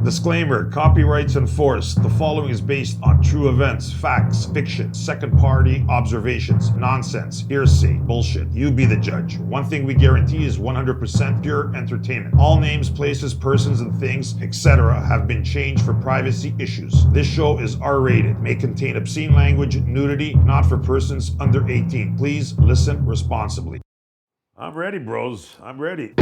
Disclaimer, copyrights enforced. The following is based on true events, facts, fiction, second-party observations, nonsense, hearsay, bullshit. You be the judge. One thing we guarantee is 100% pure entertainment. All names, places, persons, and things, etc. have been changed for privacy issues. This show is R-rated, may contain obscene language, nudity, not for persons under 18. Please listen responsibly. I'm ready, bros. I'm ready.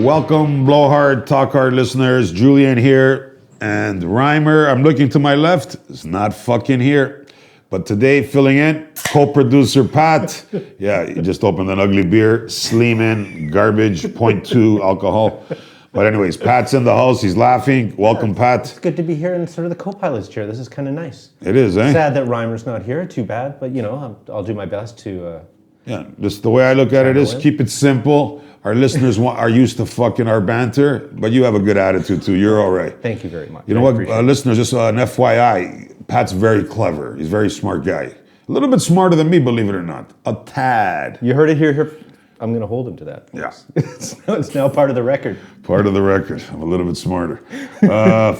Welcome, Blowhard, Talk Hard listeners. Julian here and Rymer. I'm looking to my left. It's not fucking here. But today, filling in, co-producer Pat. Yeah, he just opened an ugly beer. Sleeman, garbage, 0.2 alcohol. But anyways, Pat's in the house. He's laughing. Welcome, Pat. It's good to be here in sort of the co-pilot's chair. This is kind of nice. It is, eh? Sad that Rymer's not here. Too bad. But, you know, I'll do my best to... Yeah, just the way I look at it is keep it simple. Our listeners are used to fucking our banter, but you have a good attitude too. You're all right. Thank you very much. You know what, listeners, just an FYI, Pat's very clever. He's a very smart guy. A little bit smarter than me, believe it or not. A tad. You heard it here. I'm going to hold him to that. Yeah. It's now part of the record. Part of the record. I'm a little bit smarter.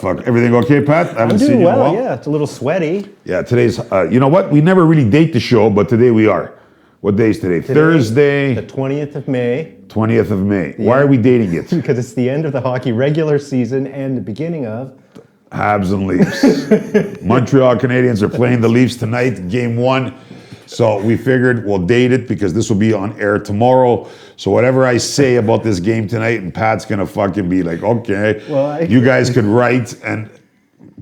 Fuck. Everything okay, Pat? I haven't I'm seen doing you in a well, while. yeah. It's a little sweaty. Yeah, today's, you know what? We never really date the show, but today we are. What day is today? Thursday. The 20th of May. 20th of May. Yeah. Why are we dating it? Because it's the end of the hockey regular season and the beginning of... Habs and Leafs. Montreal Canadiens are playing the Leafs tonight, game 1. So we figured we'll date it because this will be on air tomorrow. So whatever I say about this game tonight, and Pat's going to fucking be like, okay, you guys could write and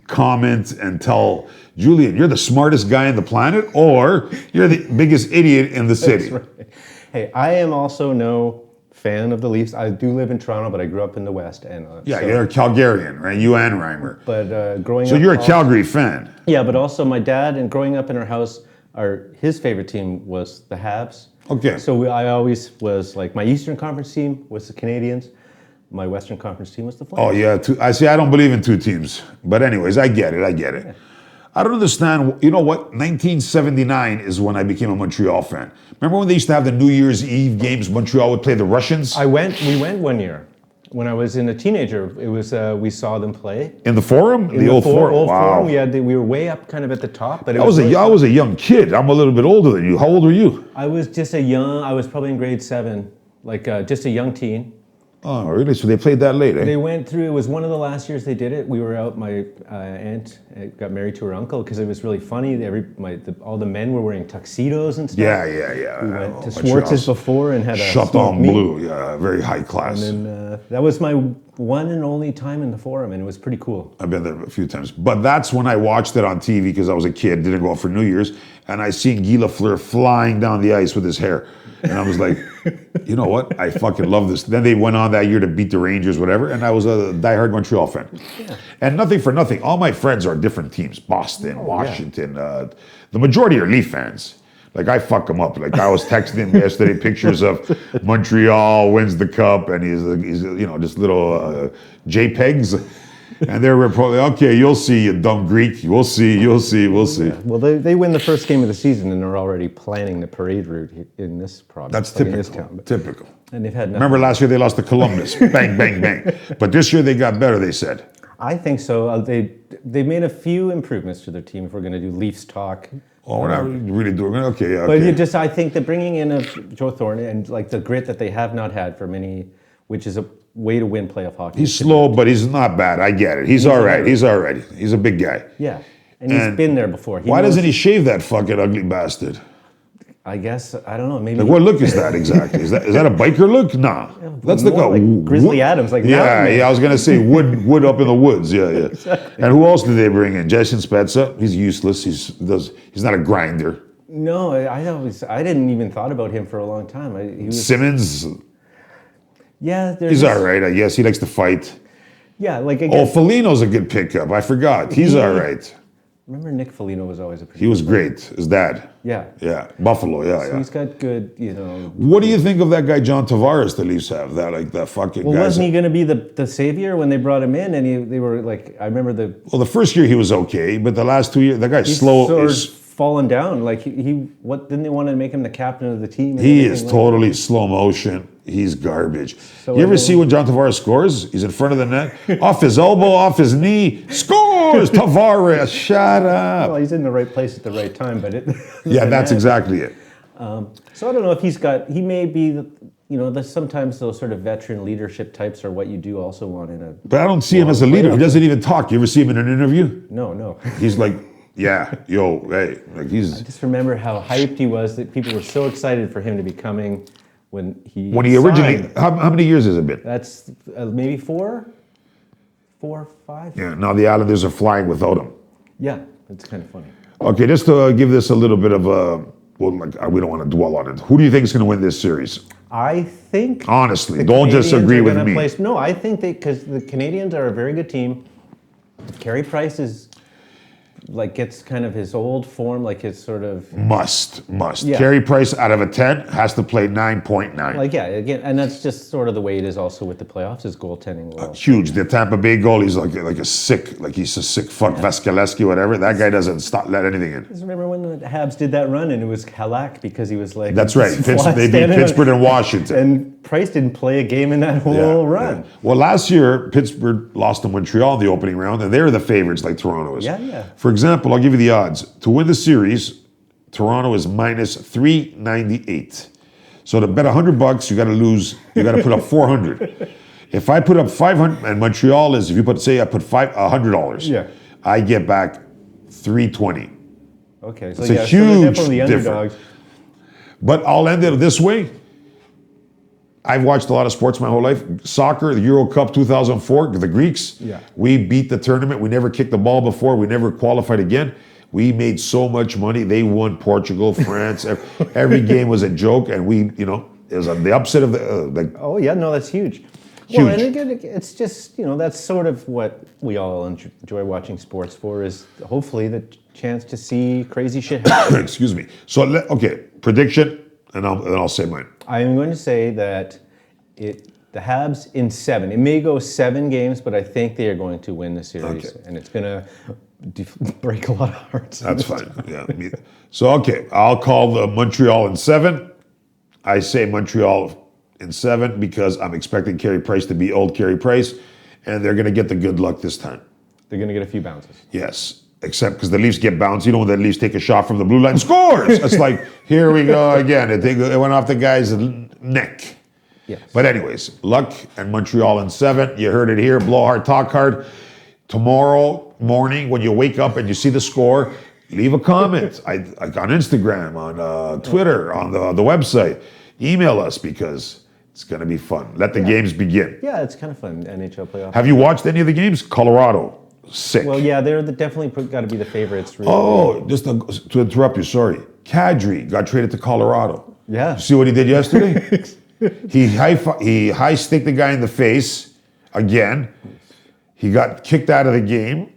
comment and tell Julian, you're the smartest guy on the planet, or you're the biggest idiot in the city. That's right. Hey, I am also no fan of the Leafs. I do live in Toronto, but I grew up in the West. And yeah, so, you're a Calgarian, right? You and Rymer. But growing up... So you're a Calgary fan. Yeah, but also my dad, and growing up in our house, his favorite team was the Habs. Okay. So I always was like, my Eastern Conference team was the Canadiens. My Western Conference team was the Flames. Oh, yeah. I see. I don't believe in two teams. But anyways, I get it. Yeah. I don't understand. You know what? 1979 is when I became a Montreal fan. Remember when they used to have the New Year's Eve games? Montreal would play the Russians? We went one year. When I was a teenager, it was we saw them play. In the Forum? In the old Forum. Wow. We were way up kind of at the top. But I was a young kid. I'm a little bit older than you. How old were you? I was probably in grade 7, just a young teen. Oh, really? So they played that late, eh? They went through, it was one of the last years they did it. We were out, my aunt got married to her uncle because it was really funny. All the men were wearing tuxedos and stuff. Yeah. We went to Schwartz's before and had a Chateau Bleu, yeah, very high class. And then that was my one and only time in the Forum, and it was pretty cool. I've been there a few times. But that's when I watched it on TV because I was a kid, didn't go out for New Year's, and I seen Guy Lafleur flying down the ice with his hair. And I was like, you know what? I fucking love this. Then they went on that year to beat the Rangers, whatever, and I was a diehard Montreal fan. Yeah. And nothing for nothing. All my friends are different teams. Boston, Washington. Yeah. The majority are Leaf fans. Like, I fuck them up. Like, I was texting him yesterday pictures of Montreal wins the cup, and he's just little JPEGs. And they were probably, okay, you'll see, you dumb Greek. We'll see. Yeah. Well, they win the first game of the season, and they're already planning the parade route in this province. That's typical. In this town. Typical. And they've had nothing. Remember last year they lost to Columbus. Bang, bang, bang. But this year they got better, they said. I think so. They made a few improvements to their team if we're going to do Leafs talk. Oh, we're not really doing it? Okay. But I think the bringing in of Joe Thornton and like the grit that they have not had for many, which is a way to win playoff hockey. He's slow, but he's not bad. I get it. He's all right. He's all right. He's a big guy. Yeah, and he's been there before. Why doesn't he shave that fucking ugly bastard? I guess, I don't know, maybe... Like, what look is that exactly? Is that a biker look? Nah. That's like Grizzly Adams, like Yeah, I was going to say wood up in the woods. Yeah. Exactly. And who else did they bring in? Jason Spezza? He's useless. He's not a grinder. No, I didn't even thought about him for a long time. Simmons? Yeah. He's all right, I guess. He likes to fight. Yeah, like... Foligno's a good pickup. I forgot. He's all right. Remember Nick Foligno was always a pretty He was good great. His dad. Yeah. Yeah. Buffalo. Yeah, So yeah. he's got good, What do you think of that guy John Tavares the Leafs have? That fucking Well, guy. wasn't he going to be the savior when they brought him in? And they were like, I remember Well, the first year he was okay, but the last 2 years, that guy's he's slow. sort of fallen down. Like what didn't they want to make him the captain of the team? He is totally slow motion. He's garbage. So You ever see when John Tavares scores? He's in front of the net, off his elbow, off his knee, scores. Tavares, shut up. Well, he's in the right place at the right time, but Yeah, that's exactly it. So I don't know if he may be, sometimes those sort of veteran leadership types are what you do also want in a. But I don't see him as a leader. He doesn't even talk. You ever see him in an interview? No. He's like, yeah, yo, hey, like I just remember how hyped he was that people were so excited for him to be coming when he originally. signed. How many years has it been? That's maybe 4, 5. Yeah. Now the Islanders are flying without him. Yeah, it's kind of funny. Okay, just to give this a little bit of a. Well, we don't want to dwell on it. Who do you think is going to win this series? I think. Honestly, the don't Canadians disagree are with gonna me. No, I think because the Canadians are a very good team. Carey Price is gets kind of his old form, like his sort of. Must. Yeah. Carey Price out of a 10 has to play 9.9. Again, and that's just sort of the way it is also with the playoffs. His goaltending will. Huge. The Tampa Bay goal, he's like a sick fuck, Vaskaleski, whatever. That guy doesn't let anything in. Just remember when the Habs did that run and it was Halak because he was like. That's right. They beat Pittsburgh and Washington. And Price didn't play a game in that whole run. Yeah. Well, last year, Pittsburgh lost to Montreal in the opening round, and they're the favorites like Toronto is. Yeah. For example, I'll give you the odds. To win the series, Toronto is minus 398. So to bet $100, you got to put up 400. If I put up 500, and Montreal is, if you put, say I put $100, Yeah. I get back 320. Okay, so It's a they're huge definitely difference. underdogs. But I'll end it this way. I've watched a lot of sports my whole life. Soccer, the Euro Cup 2004, the Greeks. Yeah. We beat the tournament. We never kicked the ball before. We never qualified again. We made so much money. They won Portugal, France. Every game was a joke, and it was the upset of the. Oh yeah, no, that's huge. Huge. Well, and again, it's just that's sort of what we all enjoy watching sports for, is hopefully the chance to see crazy shit happen. Excuse me. So prediction, and I'll say mine. I am going to say that the Habs in 7. It may go 7 games, but I think they are going to win the series, Okay. and it's going to break a lot of hearts. That's fine. Yeah. So I'll call the Montreal in 7. I say Montreal in 7 because I'm expecting Carey Price to be old Carey Price, and they're going to get the good luck this time. They're going to get a few bounces. Yes. Except because the Leafs get bounced. You know when the Leafs take a shot from the blue line, scores! It's like, here we go again. It went off the guy's neck. Yes. But anyways, luck and Montreal in 7. You heard it here. Blow hard, talk hard. Tomorrow morning, when you wake up and you see the score, leave a comment. on Instagram, on Twitter, on the website. Email us because it's going to be fun. Let the games begin. Yeah, it's kind of fun, NHL playoffs. Have you watched any of the games? Colorado. Sick. Well, yeah, they're definitely got to be the favorites. Really. Oh, just to interrupt you, sorry. Kadri got traded to Colorado. Yeah. You see what he did yesterday? he high sticked the guy in the face again. He got kicked out of the game,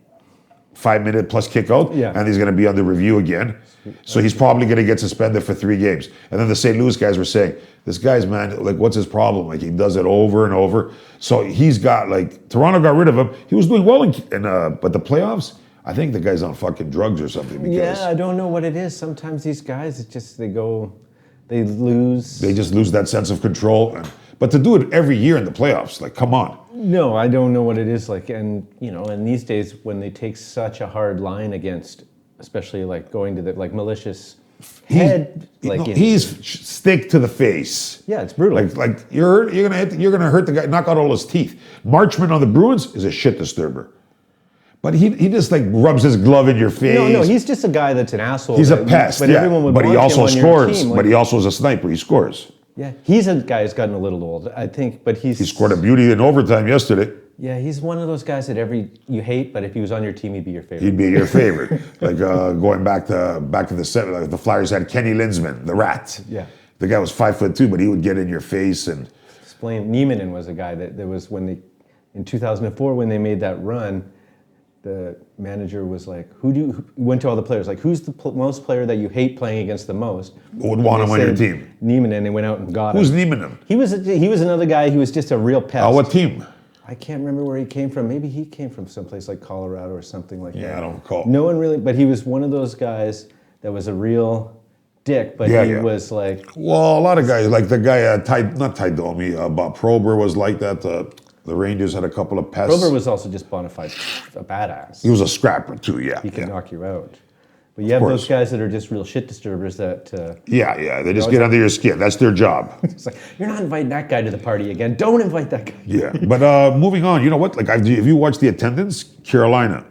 5-minute plus kick out, and he's going to be under review again. So he's probably going to get suspended for 3 games. And then the St. Louis guys were saying, this guy's, man, like, what's his problem? Like, he does it over and over. So he's got, like, Toronto got rid of him. He was doing well, but the playoffs, I think the guy's on fucking drugs or something. Because I don't know what it is. Sometimes these guys, it's just they lose. They just lose that sense of control. But to do it every year in the playoffs, like, come on. No, I don't know what it is like. And, and these days when they take such a hard line against, especially like going to the malicious head. He's stick to the face. Yeah, it's brutal. Like you're gonna hurt the guy, knock out all his teeth. Marchman on the Bruins is a shit disturber. But he just like rubs his glove in your face. No, he's just a guy that's an asshole. He's a pest, but everyone would but he want him also on your scores. team, But he also is a sniper. He scores. Yeah, he's a guy who's gotten a little old, I think. But he scored a beauty in overtime yesterday. Yeah, he's one of those guys that you hate, but if he was on your team, he'd be your favorite. He'd be your favorite. Like going back to the set, like the Flyers had Kenny Linsman, the Rat. Yeah, the guy was 5'2", but he would get in your face and. Nieminen was a guy that was in 2004 when they made that run. the manager was like, went to all the players, like, who's the most player that you hate playing against the most? Who would want him on your team? Neiman, and they went out and got him. Who's Neiman? He was another guy who was just a real pest. What team? I can't remember where he came from. Maybe he came from someplace like Colorado or something like that. Yeah, I don't recall. No one really, but he was one of those guys that was a real dick, but he was like... Well, a lot of guys, like the guy, not Ty Domi, Bob Prober was like that. The Rangers had a couple of pests. Prober was also just bona fide a badass. He was a scrapper too, yeah. He can knock you out. But you have those guys that are just real shit disturbers that... they just get under your skin. That's their job. It's like, you're not inviting that guy to the party again. Don't invite that guy. Yeah, but moving on, you know what? Like, if you watch the attendance, Carolina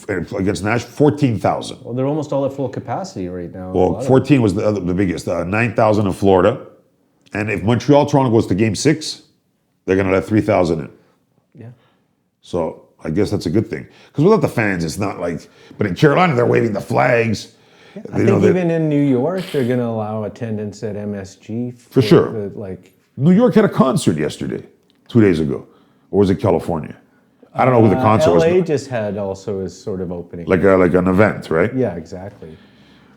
against Nashville, 14,000. Well, they're almost all at full capacity right now. Well, 14 was the biggest. 9,000 in Florida. And if Montreal-Toronto goes to Game 6, they're going to let 3,000 in. Yeah. So I guess that's a good thing. Because without the fans, it's not like... But in Carolina, they're waving the flags. Yeah, I think even in New York, they're going to allow attendance at MSG. For sure. New York had a concert yesterday, 2 days ago. Or was it California? I don't know who the concert was. LA just had also is sort of opening. Like an event, right? Yeah, exactly.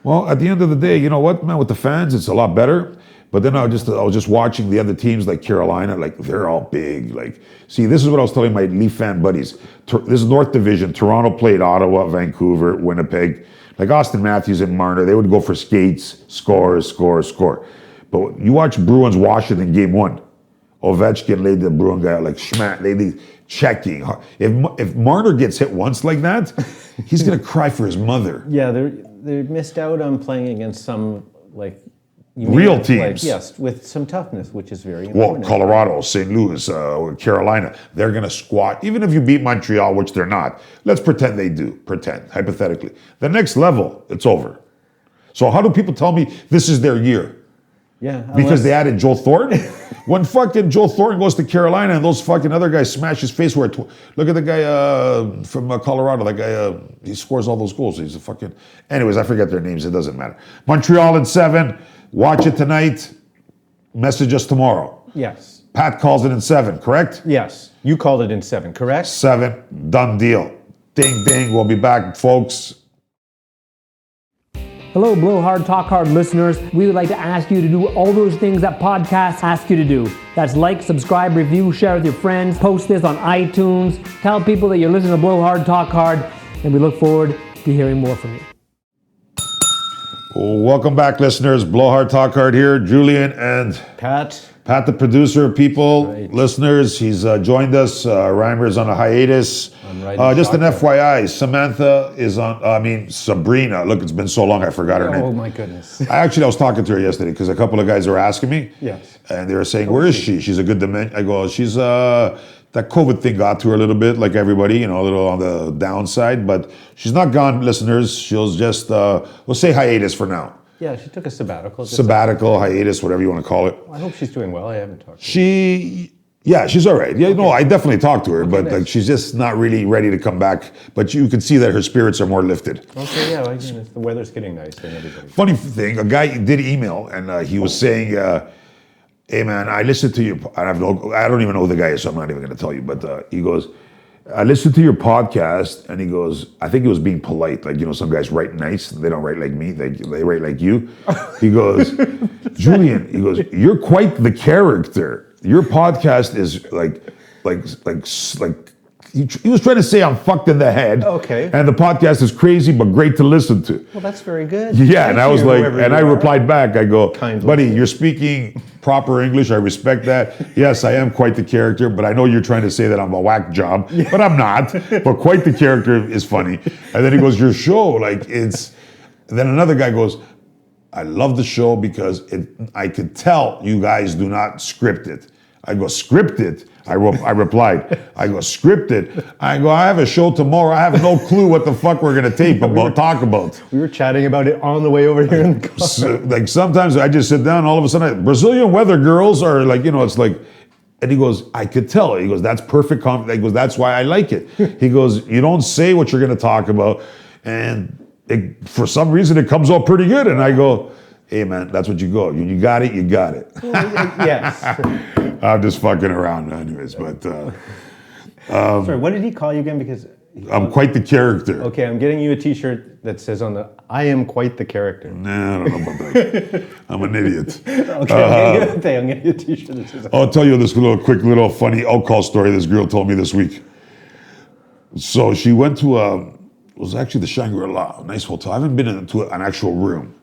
Well, at the end of the day, you know what, man? With the fans, it's a lot better. But then I was just watching the other teams like Carolina, like they're all big. Like, see, this is what I was telling my Leaf fan buddies. This is North Division. Toronto played Ottawa, Vancouver, Winnipeg. Like Austin Matthews and Marner, they would go for skates, score. But you watch Bruins Washington game 1. Ovechkin laid the Bruin guy out like schmack. They checking. If Marner gets hit once like that, he's gonna cry for his mother. Yeah, they missed out on playing against some like real teams. Yes, with some toughness, which is very important. Well, Colorado, St. Louis, Carolina, they're gonna squat. Even if you beat Montreal, which they're not, let's pretend they do. Pretend, hypothetically. The next level, it's over. So how do people tell me this is their year? Yeah, because they added Joe Thornton. When fucking Joe Thornton goes to Carolina and those fucking other guys smash his face where look at the guy from Colorado. That guy, he scores all those goals. He's a fucking... Anyways, I forget their names. It doesn't matter. Montreal in 7. Watch it tonight. Message us tomorrow. Yes. Pat calls it in 7, correct? Yes. You called it in 7, correct? 7. Done deal. Ding, ding. We'll be back, folks. Hello, Blow Hard, Talk Hard listeners. We would like to ask you to do all those things that podcasts ask you to do. That's like, subscribe, review, share with your friends, post this on iTunes, tell people that you're listening to Blow Hard, Talk Hard, and we look forward to hearing more from you. Welcome back, listeners. Blow Hard, Talk Hard here. Julian and Pat the producer, people, right. Listeners. He's joined us. Rymer is on a hiatus. Just an FYI, Samantha is on, Sabrina. Look, it's been so long, I forgot her name. Oh, my goodness. I was talking to her yesterday because a couple of guys were asking me. Yes. And they were saying, where is she? She's a good dimension. I go, she's, that COVID thing got to her a little bit, like everybody, a little on the downside. But she's not gone, listeners. She'll just, we'll say hiatus for now. Yeah, she took a sabbatical. Hiatus, whatever you want to call it. I hope she's doing well. I haven't talked to her. She's all right. Yeah, okay. No, I definitely talked to her, but nice. like she's just not really ready to come back. But you can see that her spirits are more lifted. Okay, yeah, the weather's getting nice and everything. Funny thing, a guy did email and he was saying, hey man, I listened to you. I don't even know who the guy is, so I'm not even going to tell you. But he goes, I listened to your podcast, and he goes, I think he was being polite. Like, some guys write nice. They don't write like me. They write like you. He goes, Julian, he goes, you're quite the character. Your podcast is like he was trying to say I'm fucked in the head. Okay. And the podcast is crazy, but great to listen to. Well, that's very good. Yeah, Thank and I was like, and I replied back, I go, Kindly. buddy, you're speaking proper English. I respect that. Yes, I am quite the character, but I know you're trying to say that I'm a whack job, but I'm not. But quite the character is funny. And then he goes, your show, it's... And then another guy goes, I love the show because I could tell you guys do not script it. I go, scripted? I replied, I go, scripted? I go, I have a show tomorrow. I have no clue what the fuck we're going to talk about. We were chatting about it on the way over here in the car. So, sometimes I just sit down, all of a sudden, Brazilian weather girls are it's like, and he goes, I could tell. He goes, that's perfect. He goes, that's why I like it. He goes, you don't say what you're going to talk about. And for some reason, it comes out pretty good. And I go, hey man, that's what you go. You got it, you got it. Yes. I'm just fucking around anyways, but... Sorry, what did he call you again? Because I'm quite the character. Okay, I'm getting you a T-shirt that says on the "I am quite the character." Nah, I don't know about that. I'm an idiot. Okay, I'm getting you a T-shirt that says. I'll tell you this quick little funny alcohol story this girl told me this week. So she went to it was actually the Shangri-La, a nice hotel. I haven't been into an actual room.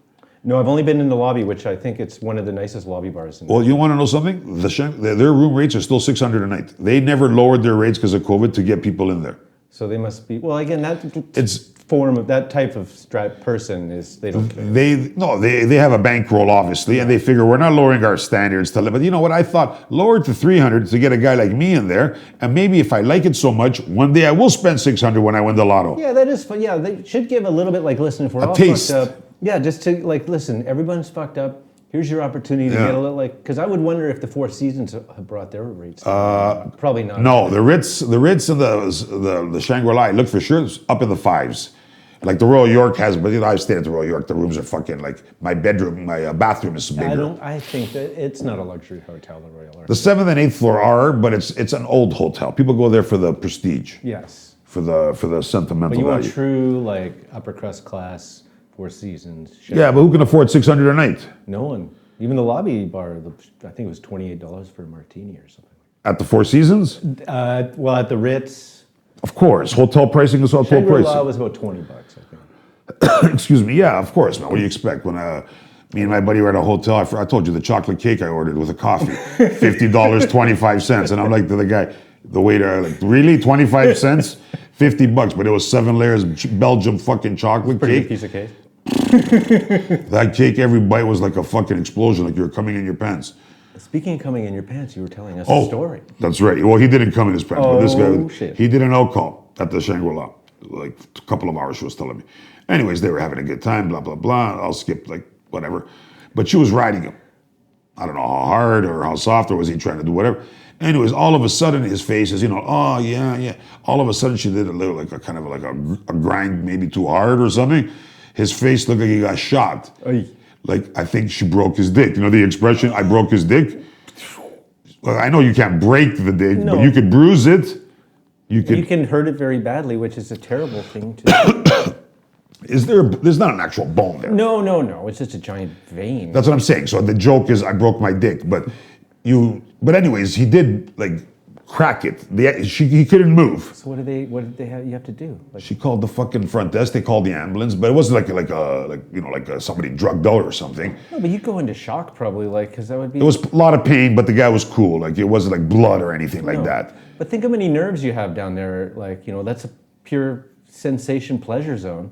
No, I've only been in the lobby, which I think it's one of the nicest lobby bars. Well, you want to know something? Their room rates are still $600 a night. They never lowered their rates because of COVID to get people in there. So they must be, well, again, It's form of that type of person is, they don't care. they have a bankroll, obviously, and they figure we're not lowering our standards to live. But you know what? I thought lower it to 300 to get a guy like me in there, and maybe if I like it so much, one day I will spend 600 when I win the lotto. Yeah, that is fun. Yeah, they should give a little bit, like, listen, if we're all taste. fucked up. Yeah, just to, like, listen, everyone's fucked up. Here's your opportunity to get a little, like, because I would wonder if the Four Seasons have brought their rates down. Probably not. No, the Ritz and the Shangri-La, I look for sure, it's up in the fives. Like the Royal York has, but you know, I've stayed at the Royal York. The rooms are fucking like my bedroom, my bathroom is bigger. I think that it's not a luxury hotel, the Royal York. The 7th and 8th floor are, but it's an old hotel. People go there for the prestige, Yes. for the sentimental But you want value. true, like, upper crust class, Four Seasons. Yeah, but who can afford 600 a night No one. Even the lobby bar, I think it was $28 for a martini or something. at the Four Seasons? Well, at the Ritz, Of course, hotel pricing is hotel Shangri-La pricing. was about $20, I think. Excuse me. Yeah, of course, man. What do you expect when me and my buddy were at a hotel? I told you the chocolate cake I ordered with a coffee, $50.25, and I'm like to the guy, the waiter, like, really, 25 cents, $50, but it was 7 layers Belgium fucking chocolate Pretty cake. good piece of cake. That cake, every bite was like a fucking explosion, like you were coming in your pants. Speaking of coming in your pants, you were telling us a story. That's right. Well, he didn't come in his pants, but this guy, Shit. he did an alcohol at the Shangri-La. Like a couple of hours, she was telling me. Anyways, they were having a good time, blah, blah, blah. I'll skip, like, whatever. But she was riding him. I don't know how hard or how soft, or was he trying to do whatever. Anyways, all of a sudden, his face is, oh, yeah, yeah. All of a sudden, she did a little, like a kind of like a grind, maybe too hard or something. His face looked like he got shot. Oy. Like, I think she broke his dick. You know the expression, I broke his dick? Well, I know you can't break the dick, No. but you could bruise it. You can hurt it very badly, which is a terrible thing to do. There's not an actual bone there. No. It's just a giant vein. That's what I'm saying. So the joke is I broke my dick, but anyways, he did like crack it. He couldn't move. So what did they have? You have to do? Like, She called the fucking front desk. They called the ambulance, but it wasn't like somebody drugged out or something. no, but you go into shock probably, like, because that would be. It was a lot of pain, but the guy was cool. Like it wasn't like blood or anything like that. But think how many nerves you have down there. Like, that's a pure sensation pleasure zone.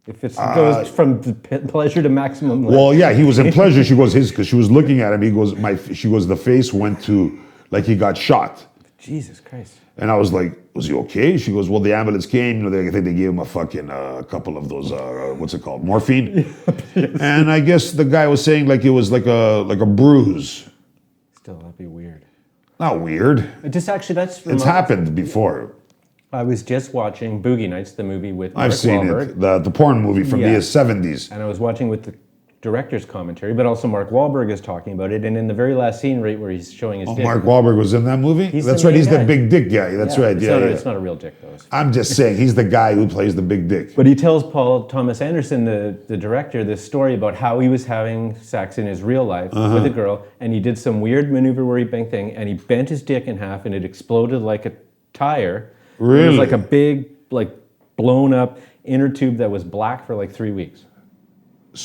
If it goes from pleasure to maximum. Well, yeah, he was in pleasure. She goes because she was looking at him. She goes, the face went to like he got shot. Jesus Christ. And I was like, was he okay? She goes, well, the ambulance came. I think they gave him a fucking couple of those, what's it called, morphine. Yes. And I guess the guy was saying like it was like a bruise. Still, that'd be weird. Not weird. It's happened before. I was just watching Boogie Nights, the movie with I've Mark seen Wahlberg. it, the porn movie from the 70s. And I was watching with the director's commentary, but also Mark Wahlberg is talking about it. And in the very last scene, right where he's showing his dick. Mark Wahlberg was in that movie? That's right, he's the big dick guy. That's right, It's not a real dick, though. I'm just saying, he's the guy who plays the big dick. But he tells Paul Thomas Anderson, the director, this story about how he was having sex in his real life with a girl, and he did some weird maneuver where he and he bent his dick in half, and it exploded like a tire. Really? It was like a big, like, blown up inner tube that was black for like 3 weeks.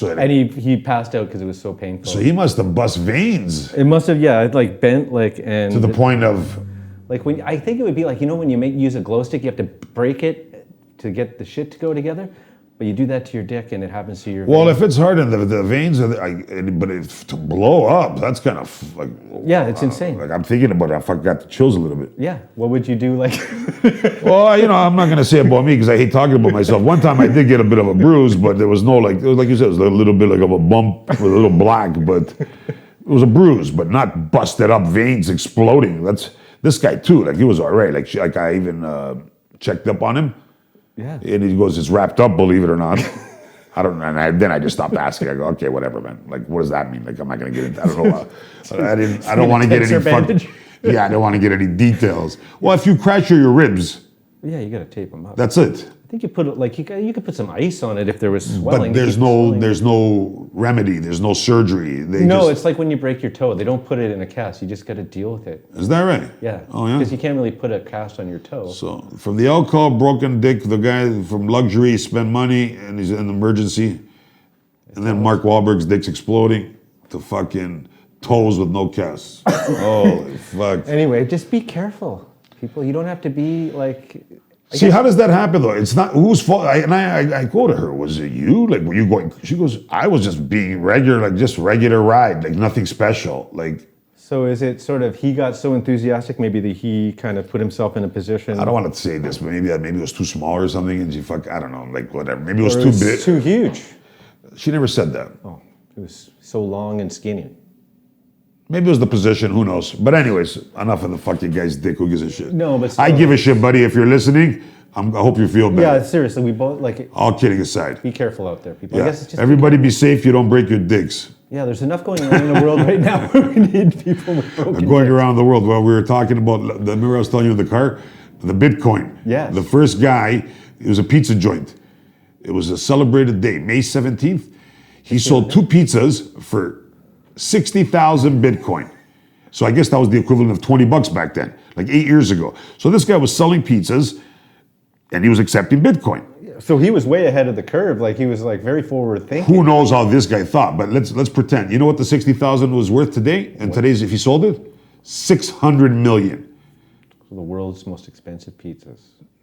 And he passed out because it was so painful. So he must have bust veins. It must have, yeah, it like bent like and to the point of like when I think it would be like, when you use a glow stick, you have to break it to get the shit to go together. But you do that to your dick and it happens to your Well, veins. if it's hard and the veins are but to blow up, that's kind of like it's insane. Like I'm thinking about it, I got the chills a little bit. Yeah. What would you do like Well, I'm not gonna say about me because I hate talking about myself. One time I did get a bit of a bruise, but there was no like you said, it was a little bit like of a bump with a little black, but it was a bruise, but not busted up veins exploding. That's this guy too. Like he was all right. Like I even checked up on him. Yeah. And he goes, it's wrapped up, believe it or not. I don't know. And then I just stopped asking. I go, okay, whatever, man. Like, what does that mean? Like, I'm not going to get into, I don't know. I don't want to get any bandage? I don't want to get any details. Well, if you fracture your ribs, Yeah, you got to tape them up. That's it. I think you put it like you could put some ice on it if there was swelling. But there's no remedy. There's no surgery. It's like when you break your toe. They don't put it in a cast. You just got to deal with it. Is that right? Yeah. Oh yeah. Because you can't really put a cast on your toe. So from the alcohol, broken dick, the guy from luxury spend money and he's in an emergency, and then Mark Wahlberg's dick's exploding to fucking toes with no casts. Holy fuck. Anyway, just be careful, people. You don't have to be like. See, how does that happen though? It's not whose fault. I go to her. Was it you? Like, were you going? She goes, I was just being regular, like just regular ride, like nothing special. Like. So is it sort of he got so enthusiastic, maybe that he kind of put himself in a position? I don't want to say this, but maybe it was too small or something, and she I don't know, like whatever. Maybe it was too big. Too huge. She never said that. Oh, it was so long and skinny. Maybe it was the position, who knows? But anyways, enough of the fucking guy's dick. Who gives a shit? No, but I give a shit, buddy. If you're listening, I hope you feel better. Yeah, seriously, we both like. All kidding aside. Be careful out there, people. Yeah. I guess it's just Everybody be safe. You don't break your dicks. Yeah, there's enough going on in the world right now where we need people with broken Going dicks. around the world. Well, we were talking about, remember I was telling you in the car? The Bitcoin. Yes. The first guy, it was a pizza joint. It was a celebrated day, May 17th. He sold 2 pizzas for 60,000 Bitcoin. So I guess that was the equivalent of $20 back then, like 8 years ago. So this guy was selling pizzas and he was accepting Bitcoin. So he was way ahead of the curve. Like he was like very forward thinking. Who knows how this guy thought? But let's pretend. You know what the 60,000 was worth today? And today's, if he sold it, 600 million. The world's most expensive pizzas.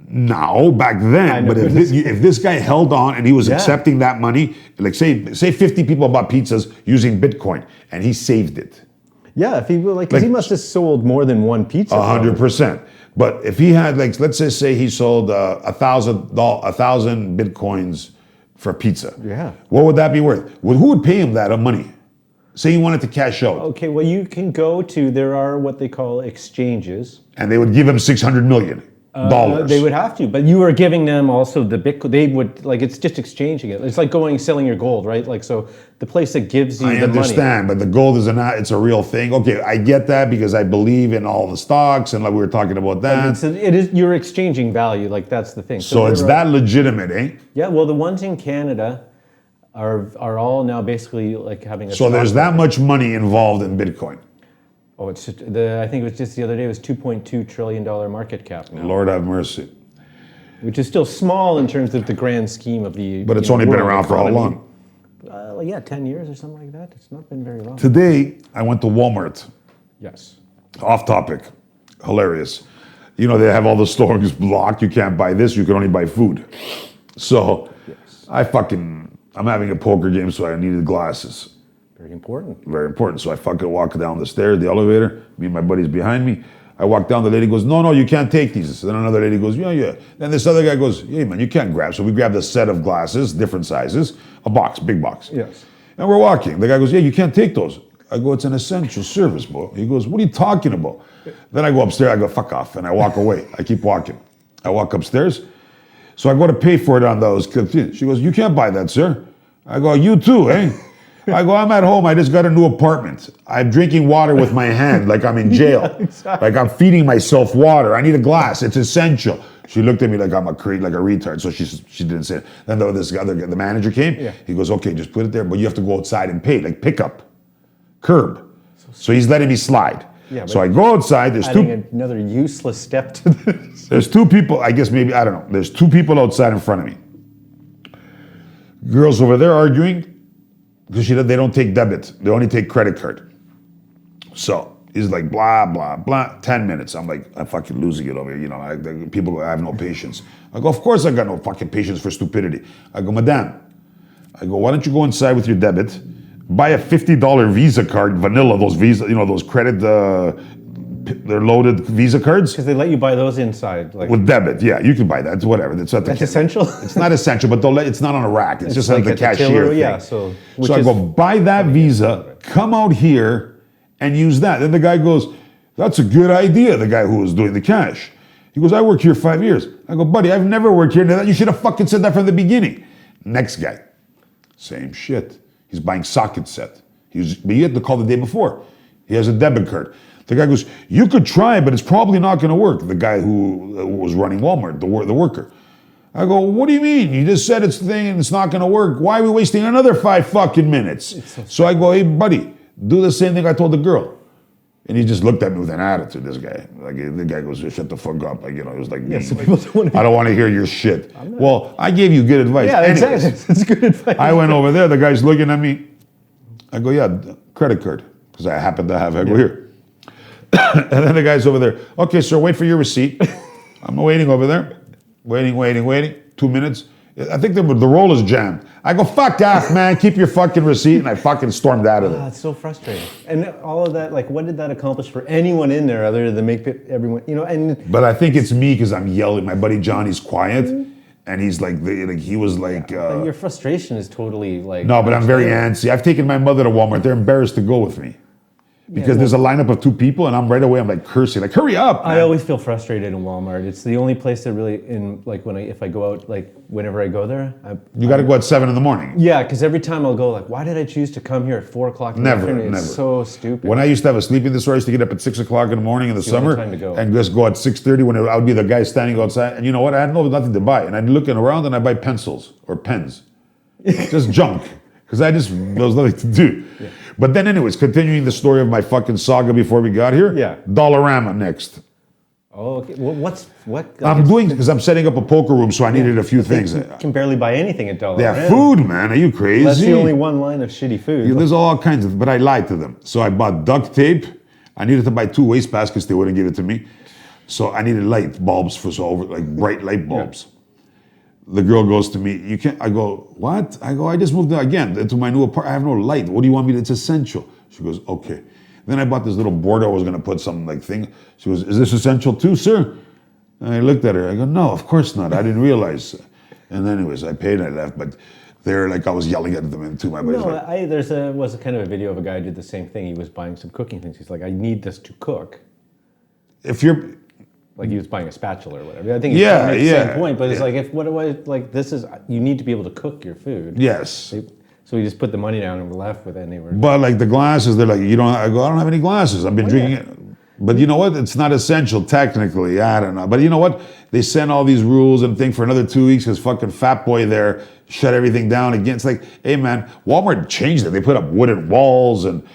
No, back then. know, But if this guy held on and he was accepting that money, like say 50 people bought pizzas using Bitcoin, and he saved it. Yeah, if he like he must have sold more than one pizza. 100%. But if he had, like, let's just say he sold 1,000 Bitcoins for pizza. Yeah. What would that be worth? Well, who would pay him that money? Say he wanted to cash out. Okay, well you can go to, there are what they call exchanges. And they would give him $600 million. They would have to, but you are giving them also the Bitcoin. They would, like, it's just exchanging it. It's like selling your gold, right? Like, so the place that gives you the money. I understand, but the gold it's a real thing. Okay, I get that because I believe in all the stocks and like we were talking about that. It is, you're exchanging value, like that's the thing. So it's that legitimate, eh? Yeah, well, the ones in Canada are all now basically like having a. So there's that much money involved in Bitcoin. Oh, I think it was just the other day, it was $2.2 trillion market cap now. Lord have mercy. Which is still small in terms of the grand scheme of the. But it's only been around for how long? 10 years or something like that. It's not been very long. Today, I went to Walmart. Yes. Off topic. Hilarious. You know, they have all the stores blocked. You can't buy this. You can only buy food. So Yes. I'm having a poker game, so I needed glasses. Very important. Very important. So I fucking walk down the stairs, the elevator. Me and my buddy's behind me. I walk down. The lady goes, no, you can't take these. Then another lady goes, yeah. Then this other guy goes, yeah, man, you can't grab. So we grabbed a set of glasses, different sizes, a box, big box. Yes. And we're walking. The guy goes, yeah, you can't take those. I go, it's an essential service, bro. He goes, what are you talking about? Then I go upstairs. I go, fuck off. And I walk away. I keep walking. I walk upstairs. So I go to pay for it on those. She goes, you can't buy that, sir. I go, you too, eh? I go, I'm at home. I just got a new apartment. I'm drinking water with my hand like I'm in jail. Yeah, exactly. Like I'm feeding myself water. I need a glass. It's essential. She looked at me like I'm like a retard. So she didn't say it. Then the manager came. Yeah. He goes, okay, just put it there. But you have to go outside and pay, like pick up, curb. So he's letting me slide. Yeah, so I go outside. There's another useless step to this. There's 2 people. I guess maybe, I don't know. There's 2 people outside in front of me. Girls over there arguing. Because they don't take debit. They only take credit card. So he's like, blah, blah, blah. 10 minutes. I'm like, I'm fucking losing it over here. You know, people have no patience. I go, of course I got no fucking patience for stupidity. I go, madame. I go, why don't you go inside with your debit, buy a $50 Visa card, vanilla, those Visa, those credit, they're loaded Visa cards. Because they let you buy those inside. Like, with debit, yeah, you can buy that. It's whatever. That's essential? It's not essential, but it's not on a rack. It's just like the cashier thing. Yeah, so I go, buy that Visa, come out here and use that. Then the guy goes, that's a good idea, the guy who was doing the cash. He goes, I worked here 5 years. I go, buddy, I've never worked here. You should have fucking said that from the beginning. Next guy, same shit. He's buying socket set. But you had to call the day before. He has a debit card. The guy goes, you could try, but it's probably not going to work. The guy who was running Walmart, the worker. I go, what do you mean? You just said it's the thing and it's not going to work. Why are we wasting another 5 fucking minutes? So I go, hey, buddy, do the same thing I told the girl. And he just looked at me with an attitude, this guy. Like, the guy goes, shut the fuck up. Like, you know, it was like, I don't want to hear your shit. Well, I gave you good advice. Yeah, exactly. It's good advice. I went over there. The guy's looking at me. I go, yeah, credit card. Because I happen to have, I go, here. And then the guy's over there. Okay, sir, wait for your receipt. I'm waiting over there. Waiting. 2 minutes. I think the roll is jammed. I go, fuck off, man. Keep your fucking receipt. And I fucking stormed out of there. It's so frustrating. And all of that, like, what did that accomplish for anyone in there other than make everyone, you know, and... But I think it's me because I'm yelling. My buddy Johnny's quiet. And he's like, he was like... but your frustration is totally like... No, but I'm very antsy. I've taken my mother to Walmart. They're embarrassed to go with me. Because there's a lineup of 2 people, and I'm right away. I'm like cursing, like hurry up! Man. I always feel frustrated in Walmart. It's the only place that really, if I go out, like whenever I go there, you got to go at 7 a.m. Yeah, because every time I'll go, like, why did I choose to come here at 4 o'clock in the afternoon? It's so stupid. When I used to have a sleeping disorder, I used to get up at 6 o'clock in the morning in the summer and just go at 6:30 when I would be the guy standing outside. And you know what? I had nothing to buy, and I'd looking around and I buy pencils or pens, just junk, because there was nothing to do. Yeah. But then anyways, continuing the story of my fucking saga before we got here. Yeah. Dollarama next. Oh, okay. Well, what? I'm doing, because I'm setting up a poker room, so I needed a few things. You can barely buy anything at Dollarama. They have food, man. Are you crazy? That's the only one line of shitty food. Yeah, there's all kinds of, but I lied to them. So I bought duct tape. I needed to buy 2 waste baskets. They wouldn't give it to me. So I needed light bulbs bright light bulbs. Yeah. The girl goes to me, you can't, I go, what? I go, I just moved again into my new apartment. I have no light. What do you want me to, it's essential. She goes, okay. Then I bought this little board I was going to put some thing. She goes, is this essential too, sir? And I looked at her. I go, no, of course not. I didn't realize. And then anyways, I paid and I left. But they're like, I was yelling at them too. My buddy's was a kind of a video of a guy who did the same thing. He was buying some cooking things. He's like, I need this to cook. If you're... Like he was buying a spatula or whatever. I think it's the same point, but it's like, you need to be able to cook your food. Yes. So we just put the money down and we're left with it. And they were... But like the glasses, they're like, I go, I don't have any glasses. I've been drinking it. But you know what? It's not essential technically. I don't know. But you know what? They send all these rules and thing for another 2 weeks because fucking fat boy there shut everything down again. It's like, hey man, Walmart changed it. They put up wooden walls and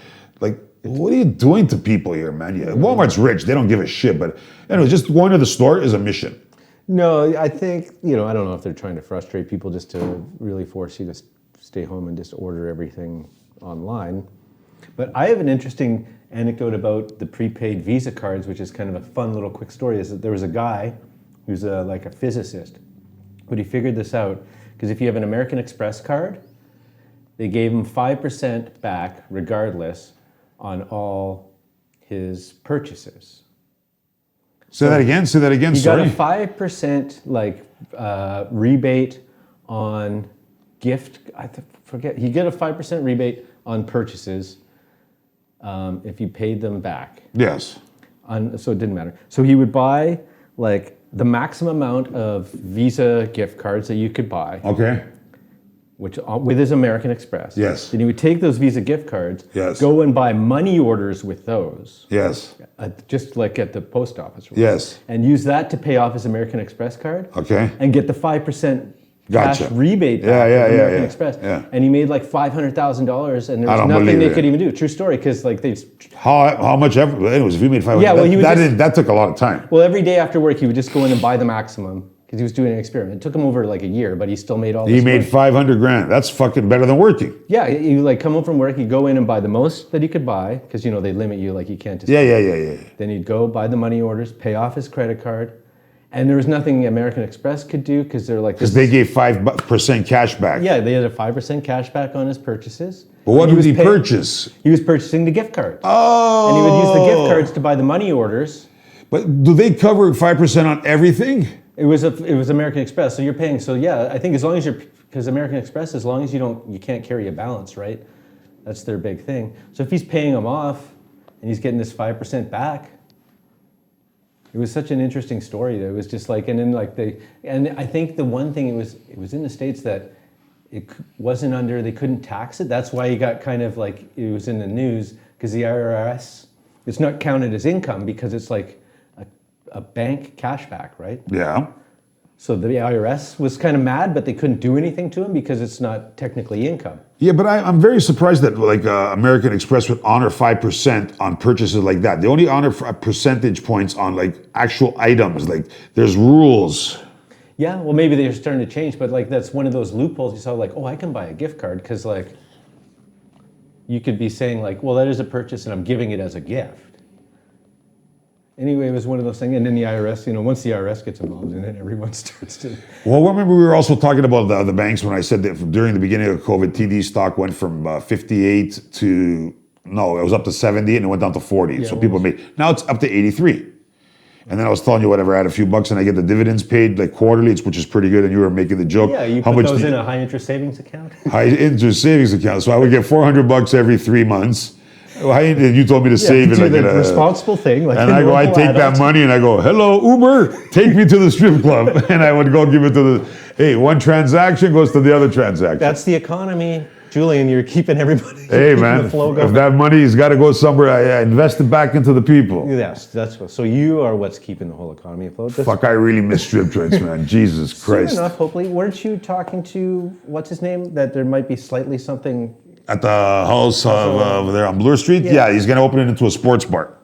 like, what are you doing to people here, man? Yeah, Walmart's rich. They don't give a shit. But anyway, just going to the store is a mission. No, I think, I don't know if they're trying to frustrate people just to really force you to stay home and just order everything online. But I have an interesting anecdote about the prepaid Visa cards, which is kind of a fun little quick story, is that there was a guy who's like a physicist, but he figured this out, because if you have an American Express card, they gave him 5% back regardless on all his purchases. Say that again, He sorry. got a 5% rebate on gift, he get a 5% rebate on purchases if you paid them back. Yes. So it didn't matter. So he would buy like the maximum amount of Visa gift cards that you could buy. Okay. Which with his American Express. Yes. Then he would take those Visa gift cards, yes, go and buy money orders with those. Yes. Just like at the post office. Yes. And use that to pay off his American Express card. Okay. And get the 5% cash rebate back from American Express. Yeah. And he made like $500,000 and there was nothing they could even do. True story, because like they... How much ever? Anyways, if you made $500, yeah, well, that took a lot of time. Well, every day after work, he would just go in and buy the maximum. Because he was doing an experiment. It took him over like a year, but he still made all this money. He made $500,000. That's fucking better than working. Yeah, you like come home from work, he'd go in and buy the most that he could buy, because they limit you, like you can't just... Yeah. Then he'd go buy the money orders, pay off his credit card, and there was nothing American Express could do, because they're like... Because they gave 5% cash back. Yeah, they had a 5% cash back on his purchases. But what did he purchase? He was purchasing the gift cards. Oh! And he would use the gift cards to buy the money orders. But do they cover 5% on everything? It was American Express, so you're paying. So yeah, I think as long as because American Express, as long as you can't carry a balance, right? That's their big thing. So if he's paying them off and he's getting this 5% back, it was such an interesting story. That it was just like, and I think the one thing it was in the States that it wasn't under, they couldn't tax it. That's why he got kind of like, it was in the news because the IRS, it's not counted as income because it's like a bank cashback, right? Yeah. So the IRS was kind of mad, but they couldn't do anything to him because it's not technically income. Yeah, but I'm very surprised that like American Express would honor 5% on purchases like that. They only honor percentage points on like actual items. Like there's rules. Yeah, well, maybe they're starting to change, but like that's one of those loopholes you saw. Like, oh, I can buy a gift card because like you could be saying like, well, that is a purchase, and I'm giving it as a gift. Anyway, it was one of those things, and then the IRS, once the IRS gets involved in it, everyone starts to... Well, remember we were also talking about the banks when I said that during the beginning of COVID, TD stock went from 58 to, no, it was up to 70 and it went down to 40. Yeah, So people made, now it's up to 83. And then I was telling you whatever, I had a few bucks and I get the dividends paid like quarterly, which is pretty good. And you were making the joke. Yeah, you put those in a high interest savings account? High interest savings account. So I would get $400 every 3 months. You told me to save it. Like the responsible thing. Like and I go, I take that money and I go, hello, Uber, take me to the strip club. And I would go give it to hey, one transaction goes to the other transaction. That's the economy. Julian, you're keeping everybody. Hey, man, if that money's got to go somewhere, I invest it back into the people. Yes, that's what. So you are what's keeping the whole economy afloat. Fuck, I really miss strip joints, man. Jesus Christ. Soon enough, hopefully. Weren't you talking to, what's his name, that there might be slightly something... At the house over there on Bloor Street? Yeah, he's going to open it into a sports bar.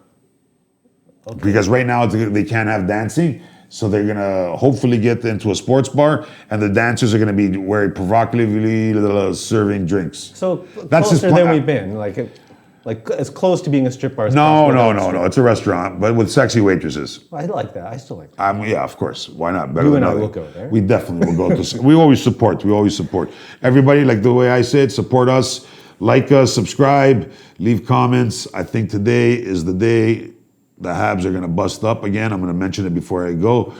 Okay. Because right now they can't have dancing, so they're going to hopefully get into a sports bar, and the dancers are going to be very provocatively serving drinks. So that's closer than we've been, like as close to being a strip bar as possible. No. It's a restaurant, but with sexy waitresses. I like that. I still like that. Yeah, of course. Why not? Better you than and I nothing. will go there. We definitely will go. We always support. Everybody, like the way I say it, support us. Like us, subscribe, leave comments. I think today is the day the Habs are going to bust up again. I'm going to mention it before I go.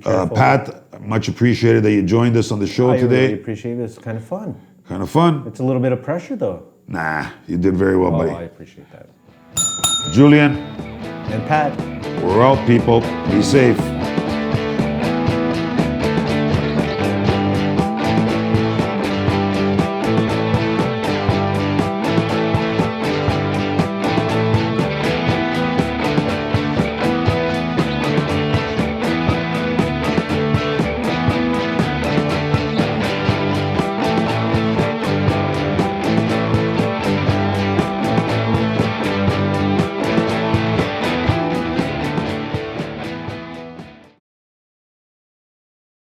Pat, much appreciated that you joined us on the show today. I really appreciate it. It's kind of fun. Kind of fun? It's a little bit of pressure, though. Nah, you did very well, buddy. I appreciate that. Julian. And Pat. We're out, people. Be safe.